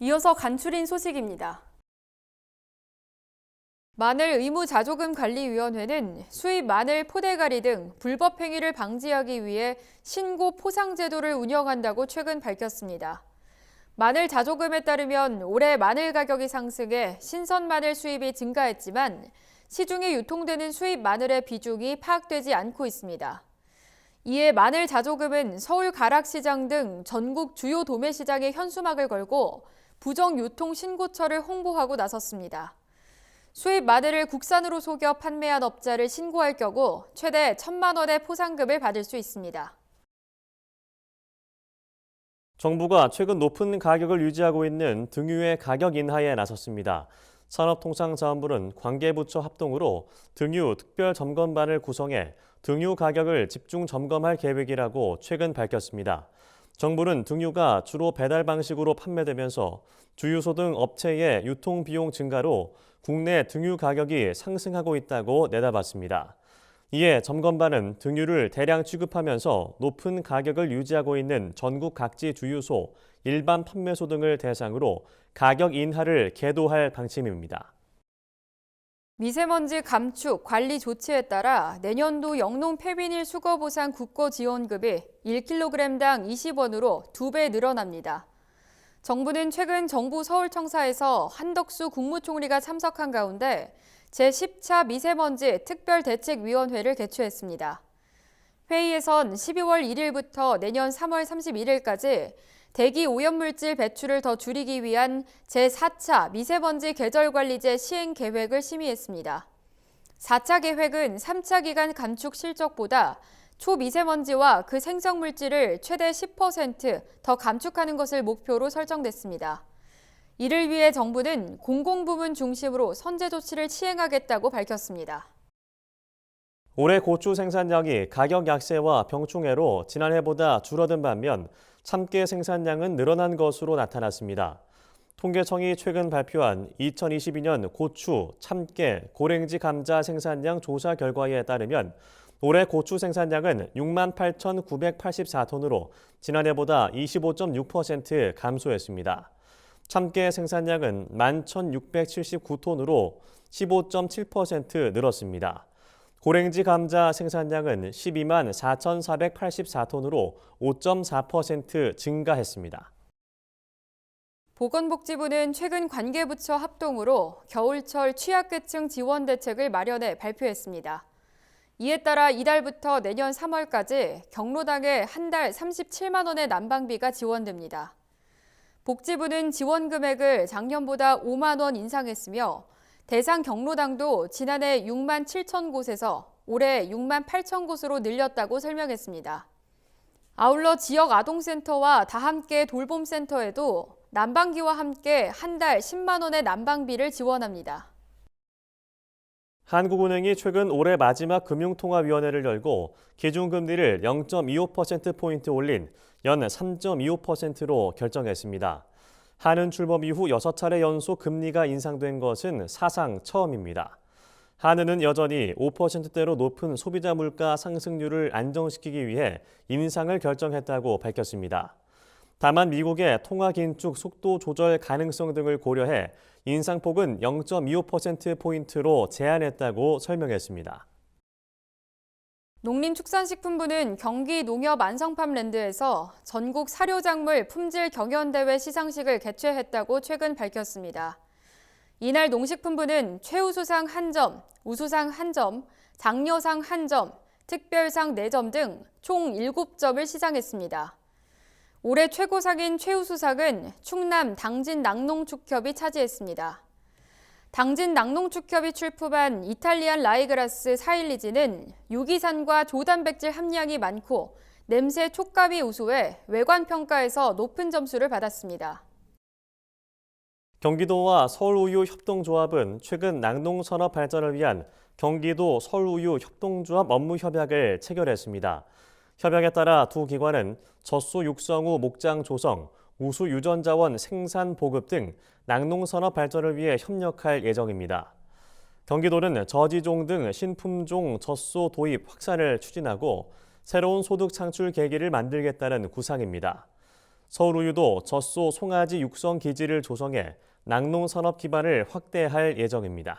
이어서 간추린 소식입니다. 마늘 의무자조금관리위원회는 수입 마늘 포대가리 등 불법 행위를 방지하기 위해 신고 포상 제도를 운영한다고 최근 밝혔습니다. 마늘 자조금에 따르면 올해 마늘 가격이 상승해 신선 마늘 수입이 증가했지만 시중에 유통되는 수입 마늘의 비중이 파악되지 않고 있습니다. 이에 마늘 자조금은 서울 가락시장 등 전국 주요 도매시장에 현수막을 걸고 부정 유통 신고처를 홍보하고 나섰습니다. 수입 마늘을 국산으로 속여 판매한 업자를 신고할 경우 최대 1,000만 원의 포상금을 받을 수 있습니다. 정부가 최근 높은 가격을 유지하고 있는 등유의 가격 인하에 나섰습니다. 산업통상자원부는 관계부처 합동으로 등유 특별점검반을 구성해 등유 가격을 집중 점검할 계획이라고 최근 밝혔습니다. 정부는 등유가 주로 배달 방식으로 판매되면서 주유소 등 업체의 유통 비용 증가로 국내 등유 가격이 상승하고 있다고 내다봤습니다. 이에 점검반은 등유를 대량 취급하면서 높은 가격을 유지하고 있는 전국 각지 주유소, 일반 판매소 등을 대상으로 가격 인하를 계도할 방침입니다. 미세먼지 감축 관리 조치에 따라 내년도 영농 폐비닐 수거 보상 국고 지원금이 1kg당 20원으로 2배 늘어납니다. 정부는 최근 정부 서울청사에서 한덕수 국무총리가 참석한 가운데 제10차 미세먼지 특별대책위원회를 개최했습니다. 회의에선 12월 1일부터 내년 3월 31일까지 대기 오염물질 배출을 더 줄이기 위한 제4차 미세먼지 계절관리제 시행 계획을 심의했습니다. 4차 계획은 3차 기간 감축 실적보다 초미세먼지와 그 생성물질을 최대 10% 더 감축하는 것을 목표로 설정됐습니다. 이를 위해 정부는 공공부문 중심으로 선제 조치를 시행하겠다고 밝혔습니다. 올해 고추 생산량이 가격 약세와 병충해로 지난해보다 줄어든 반면 참깨 생산량은 늘어난 것으로 나타났습니다. 통계청이 최근 발표한 2022년 고추, 참깨, 고랭지 감자 생산량 조사 결과에 따르면 올해 고추 생산량은 68,984톤으로 지난해보다 25.6% 감소했습니다. 참깨 생산량은 11,679톤으로 15.7% 늘었습니다. 고랭지 감자 생산량은 12만 4,484톤으로 5.4% 증가했습니다. 보건복지부는 최근 관계부처 합동으로 겨울철 취약계층 지원 대책을 마련해 발표했습니다. 이에 따라 이달부터 내년 3월까지 경로당에 한 달 37만 원의 난방비가 지원됩니다. 복지부는 지원 금액을 작년보다 5만 원 인상했으며 대상 경로당도 지난해 6만 7천 곳에서 올해 6만 8천 곳으로 늘렸다고 설명했습니다. 아울러 지역 아동센터와 다함께 돌봄센터에도 난방기와 함께 한 달 10만 원의 난방비를 지원합니다. 한국은행이 최근 올해 마지막 금융통화위원회를 열고 기준금리를 0.25%포인트 올린 연 3.25%로 결정했습니다. 한은 출범 이후 6차례 연속 금리가 인상된 것은 사상 처음입니다. 한은은 여전히 5%대로 높은 소비자 물가 상승률을 안정시키기 위해 인상을 결정했다고 밝혔습니다. 다만 미국의 통화 긴축 속도 조절 가능성 등을 고려해 인상폭은 0.25%포인트로 제한했다고 설명했습니다. 농림축산식품부는 경기 농협안성팜랜드에서 전국 사료작물 품질 경연대회 시상식을 개최했다고 최근 밝혔습니다. 이날 농식품부는 최우수상 1점, 우수상 1점, 장려상 1점, 특별상 4점 등 총 7점을 시상했습니다. 올해 최고상인 최우수상은 충남 당진낙농축협이 차지했습니다. 당진낙농축협이 출품한 이탈리안 라이그라스 사일리지는 유기산과 조단백질 함량이 많고 냄새 촉감이 우수해 외관평가에서 높은 점수를 받았습니다. 경기도와 서울우유협동조합은 최근 낙농산업 발전을 위한 경기도 서울우유협동조합 업무협약을 체결했습니다. 협약에 따라 두 기관은 젖소 육성 후 목장 조성, 우수 유전자원 생산 보급 등 낙농산업 발전을 위해 협력할 예정입니다. 경기도는 저지종 등 신품종 젖소 도입 확산을 추진하고 새로운 소득 창출 계기를 만들겠다는 구상입니다. 서울우유도 젖소 송아지 육성 기지를 조성해 낙농 산업 기반을 확대할 예정입니다.